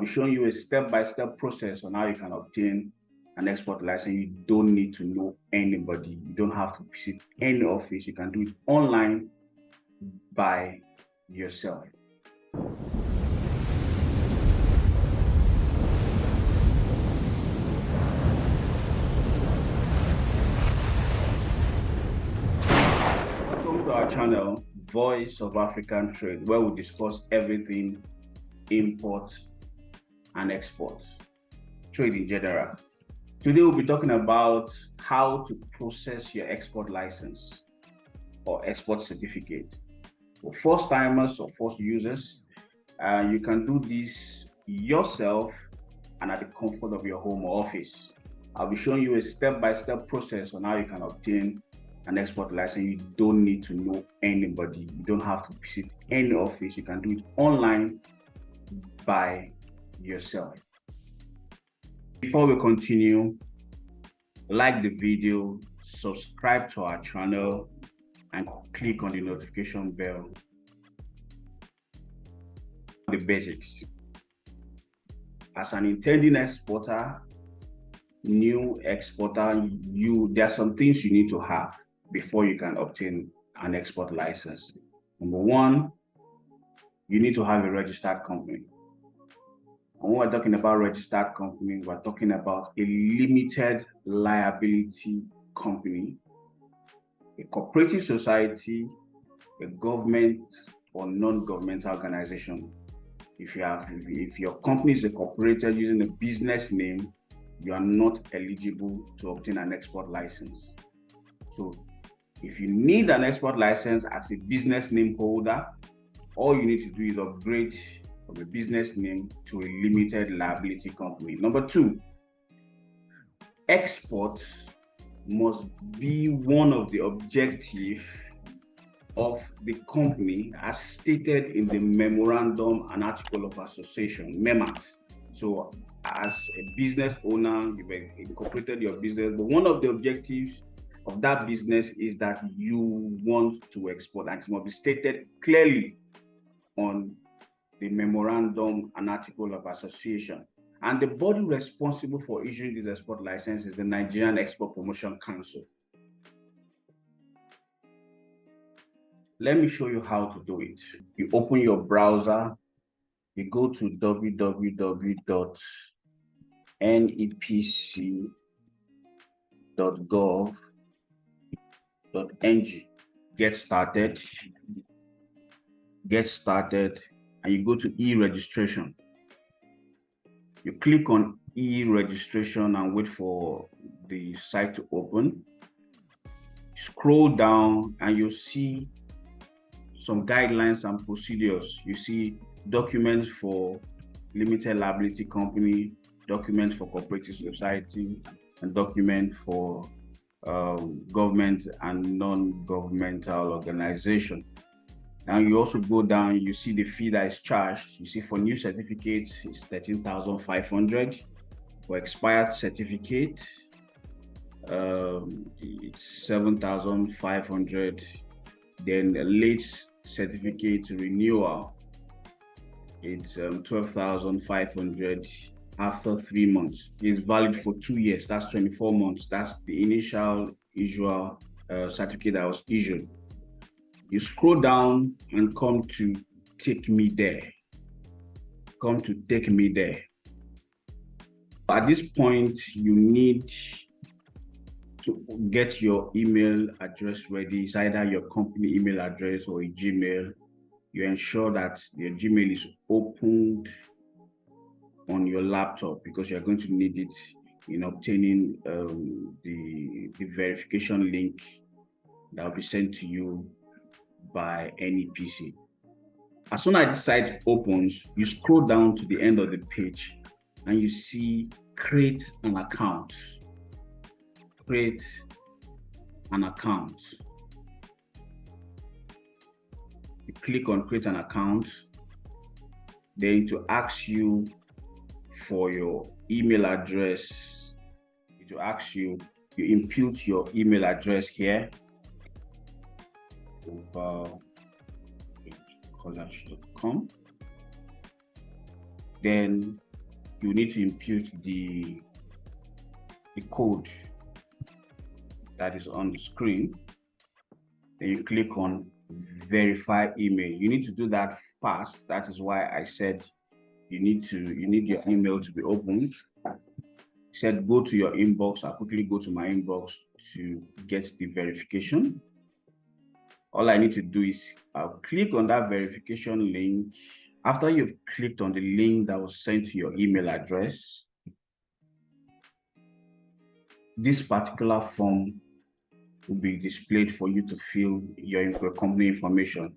showing you a step-by-step process on how you can obtain an export license. You don't need to know anybody. You don't have to visit any office. You can do it online by yourself. Welcome to our channel, Voice of African Trade, where we discuss everything import and export, trade in general. Today we'll be talking about how to process your export license or export certificate. For first timers or first users, you can do this yourself and at the comfort of your home or office. I'll be showing you a step-by-step process on how you can obtain an export license. You don't need to know anybody. You don't have to visit any office. You can do it online by yourself. Before we continue, like the video, subscribe to our channel, and click on the notification bell. The basics. As an intending exporter, new exporter, there are some things you need to have before you can obtain an export license. Number one, you need to have a registered company. And when we're talking about registered company, we're talking about a limited liability company, a cooperative society, a government or non-governmental organization. If your company is incorporated using a business name, you are not eligible to obtain an export license. So if you need an export license as a business name holder, all you need to do is upgrade from a business name to a limited liability company. Number two, export must be one of the objectives of the company as stated in the Memorandum and Article of Association, MEMAS. So as a business owner, you've incorporated your business, but one of the objectives of that business is that you want to export, and it must be stated clearly on the Memorandum and Article of Association. And the body responsible for issuing this export license is the Nigerian Export Promotion Council. Let me show you how to do it. You open your browser, you go to www.nepc.gov.ng. Get started, and you go to e-registration. You click on e-registration and wait for the site to open. Scroll down and you'll see some guidelines and procedures. You see documents for limited liability company, documents for cooperative society, and documents for government and non-governmental organization. Now you also go down, you see the fee that is charged. You see for new certificates, it's 13,500. For expired certificate, it's 7,500. Then the late certificate renewal, it's 12,500 after 3 months. It's valid for 2 years. That's 24 months. That's the initial usual certificate that was issued. You scroll down and come to Take Me There. Come to Take Me There. At this point, you need to get your email address ready. It's either your company email address or a Gmail. You ensure that your Gmail is opened on your laptop because you're going to need it in obtaining the verification link that will be sent to you by NEPC. As soon as the site opens, you scroll down to the end of the page and you see create an account. Create an account. You click on create an account, then to ask you for your email address. It will ask you, you input your email address here. College.com. Then you need to impute the code that is on the screen. Then you click on verify email. You need to do that fast. That is why I said you need your email to be opened. I said go to your inbox. I'll quickly go to my inbox to get the verification. All I need to do is I'll click on that verification link. After you've clicked on the link that was sent to your email address, this particular form will be displayed for you to fill your company information.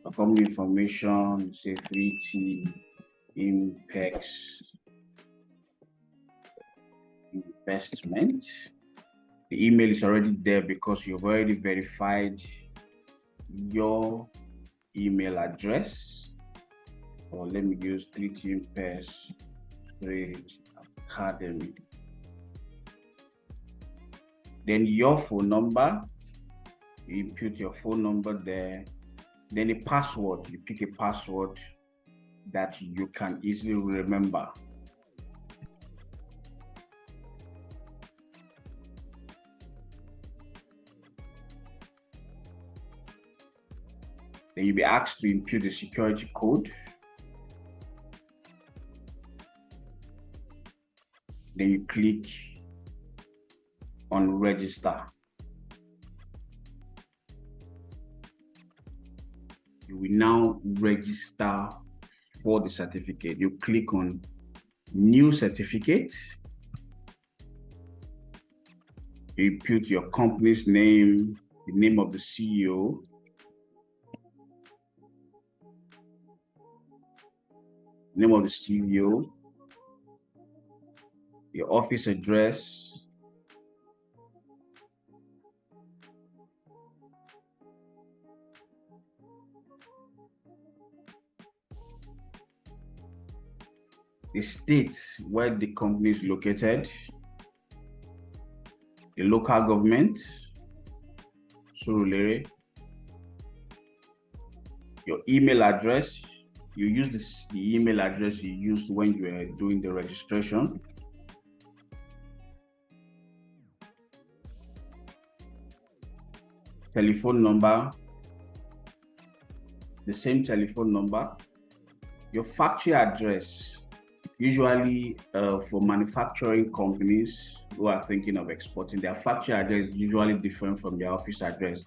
Your company information, say 3T NEPC investment. The email is already there because you've already verified your email address. Or let me use 3T NEPC Trade Academy. Then your phone number, you input your phone number there. Then a password, you pick a password that you can easily remember. Then you'll be asked to input the security code. Then you click on register. You will now register for the certificate. You click on new certificate. You input your company's name, the name of the CEO, name of the CEO, your office address, the state where the company is located, the local government, Surulere, your email address. You use the email address you used when you were doing the registration. Telephone number, the same telephone number. Your factory address, usually for manufacturing companies who are thinking of exporting, their factory address is usually different from their office address.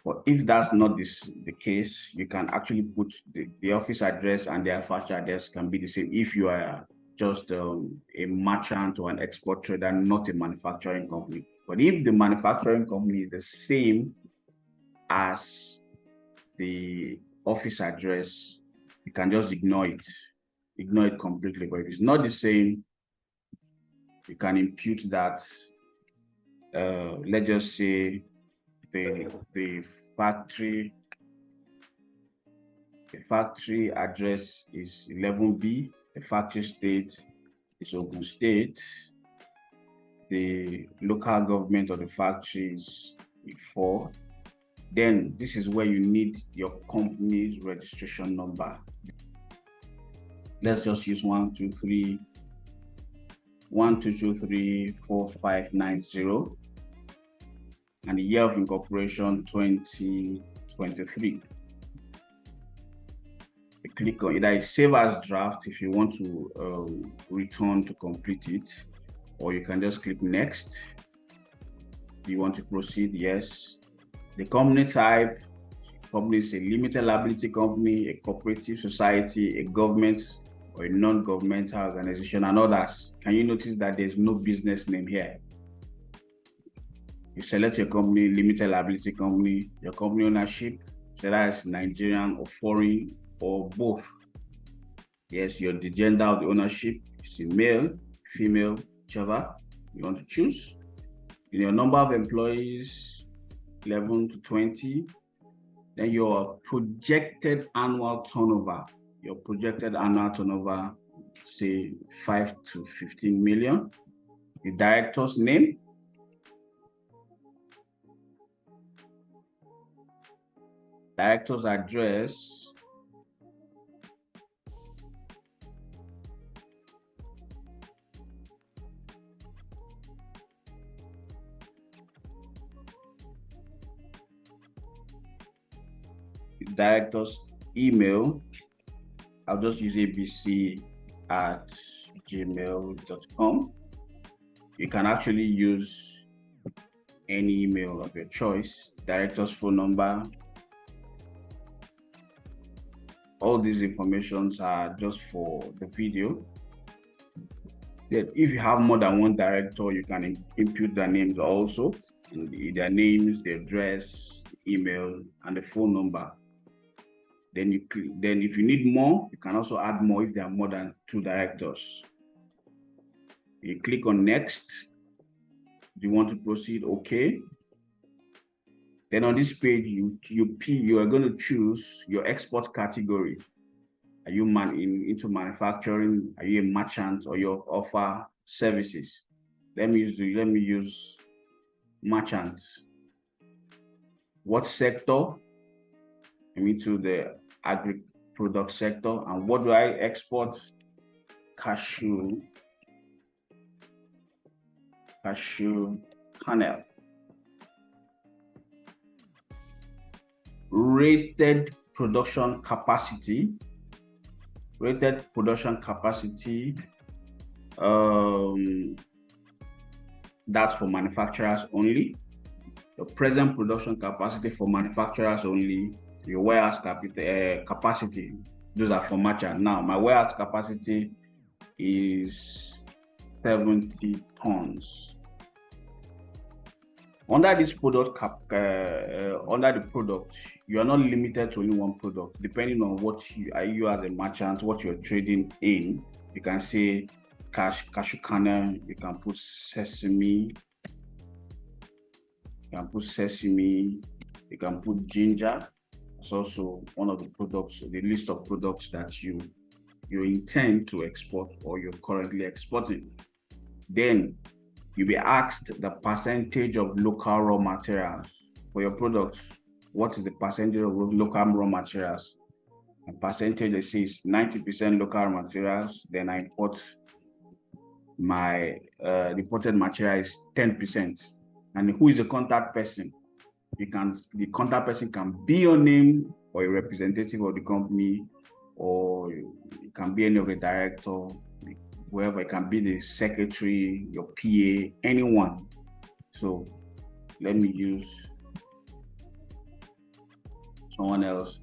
But if that's not the case, you can actually put the office address and their factory address can be the same if you are just a merchant or an export trader, not a manufacturing company. But if the manufacturing company is the same as the office address, you can just ignore it completely. But if it's not the same, you can impute that. Let's just say the factory address is 11B, the factory state is Ogun State, the local government of the factory is 4. Then this is where you need your company's registration number. Let's just use 1223459 and the year of incorporation 2023. You click on either save as draft if you want to return to complete it, or you can just click next. Do you want to proceed? Yes. The company type, company is a limited liability company, a cooperative society, a government or a non-governmental organization, and others. Can you notice that there's no business name here? You select your company, limited liability company, your company ownership, whether it's Nigerian or foreign or both. Yes, the gender of the ownership is male, female, whichever you want to choose. Your number of employees, 11 to 20. Then your projected annual turnover. Your projected annual turnover, say 5 to 15 million. The director's name. Director's address. director's email. I'll just use abc@gmail.com. You can actually use any email of your choice, director's phone number. All these informations are just for the video. Then if you have more than one director, you can input their names also, their names, the address, email, and the phone number. Then if you need more, you can also add more if there are more than 2 directors. You click on next. Do you want to proceed? Okay. Then on this page, you are going to choose your export category. Are you into manufacturing? Are you a merchant, or you offer services? Let me use merchant. What sector? I'm into the agri-product sector. And what do I export? Cashew kernel. Rated production capacity. That's for manufacturers only. The present production capacity for manufacturers only. Your warehouse capacity, those are for merchant. Now, my warehouse capacity is 70 tons. Under this product, under the product, you are not limited to only one product. Depending on what you as a merchant, what you're trading in, you can say cashew kernel, you can put sesame, you can put ginger. It's also one of the products, the list of products that you intend to export or you're currently exporting. Then you'll be asked the percentage of local raw materials for your products. What is the percentage of local raw materials? A percentage that says 90% local materials, then I import my imported material is 10%. And who is the contact person? The contact person can be your name or a representative of the company, or it can be any of the director, whoever. It can be the secretary, your PA, anyone. So let me use someone else.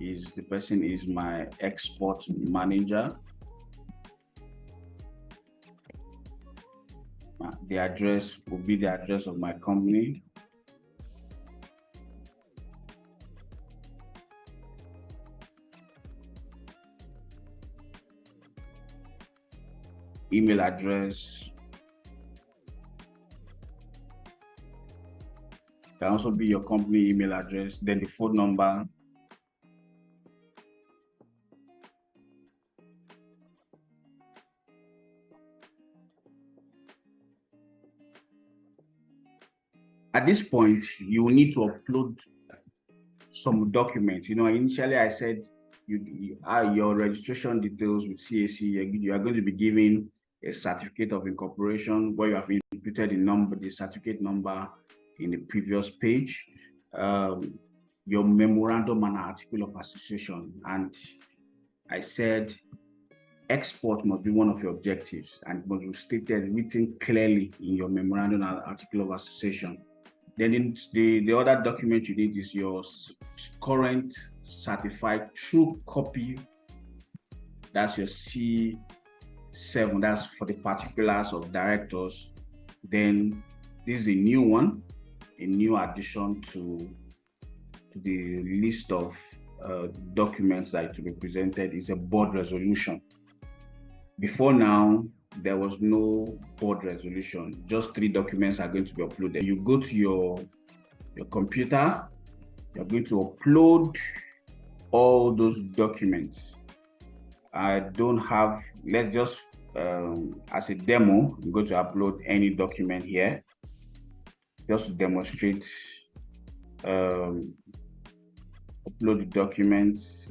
The person is my export manager. The address will be the address of my company. Email address can also be your company email address, then the phone number. At this point, you will need to upload some documents. Initially I said your registration details with CAC, you are going to be given a certificate of incorporation where you have inputted the certificate number in the previous page, your memorandum and article of association. And I said export must be one of your objectives, and it must be stated, written clearly in your memorandum and article of association. Then the other document you need is your current certified true copy. That's your C7. That's for the particulars of directors. Then this is a new one, a new addition to the list of documents that to be presented is a board resolution. Before now, there was no board resolution. Just 3 documents are going to be uploaded. You go to your computer, you're going to upload all those documents. I don't have, let's just, as a demo, I'm going to upload any document here, just to demonstrate, upload the documents,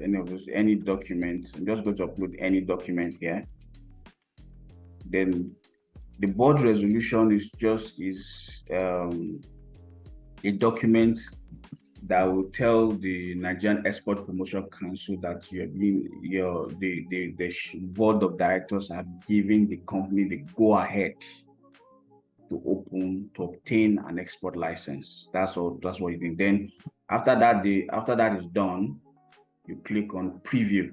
any documents. I'm just going to upload any document here. Then the board resolution is just a document that will tell the Nigerian Export Promotion Council that the board of directors have given the company the go-ahead to obtain an export license. That's all. That's what you think. Then after that is done, you click on preview.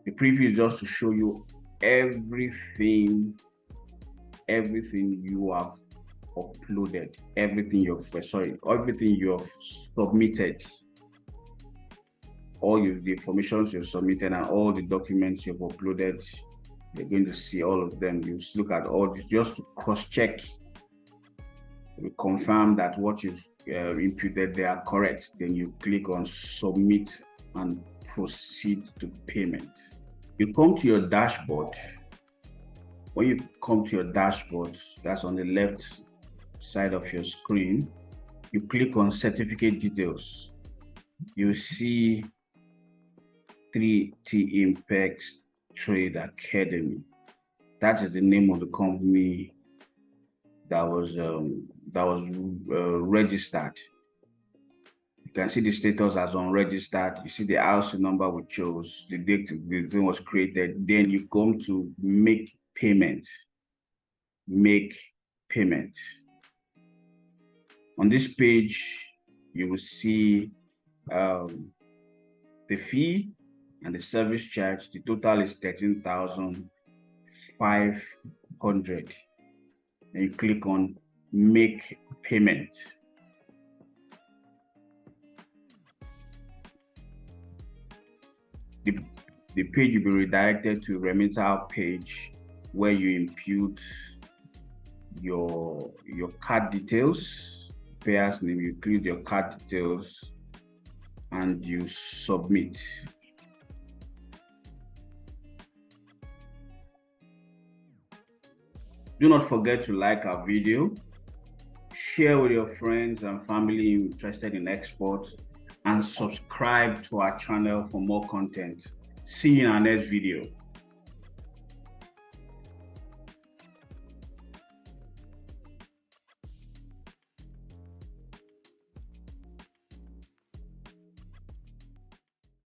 The preview is just to show you everything you have uploaded, everything you have submitted, all the information you've submitted and all the documents you've uploaded. You're going to see all of them. You look at all this just to cross-check, confirm that what you've inputted they are correct. Then you click on submit and proceed to payment. You come to your dashboard. When you come to your dashboard, that's on the left side of your screen, you click on certificate details. You see 3T Impact Trade Academy. That is the name of the company that was registered. You can see the status as unregistered. You see the IOC number we chose, the date the thing was created. Then you come to make payment. Make payment. On this page, you will see the fee and the service charge. The total is 13,500. And you click on make payment. The page will be redirected to remitter page where you input your card details, payer's name, you include your card details and you submit. Do not forget to like our video, share with your friends and family interested in export, and subscribe to our channel for more content. See you in our next video.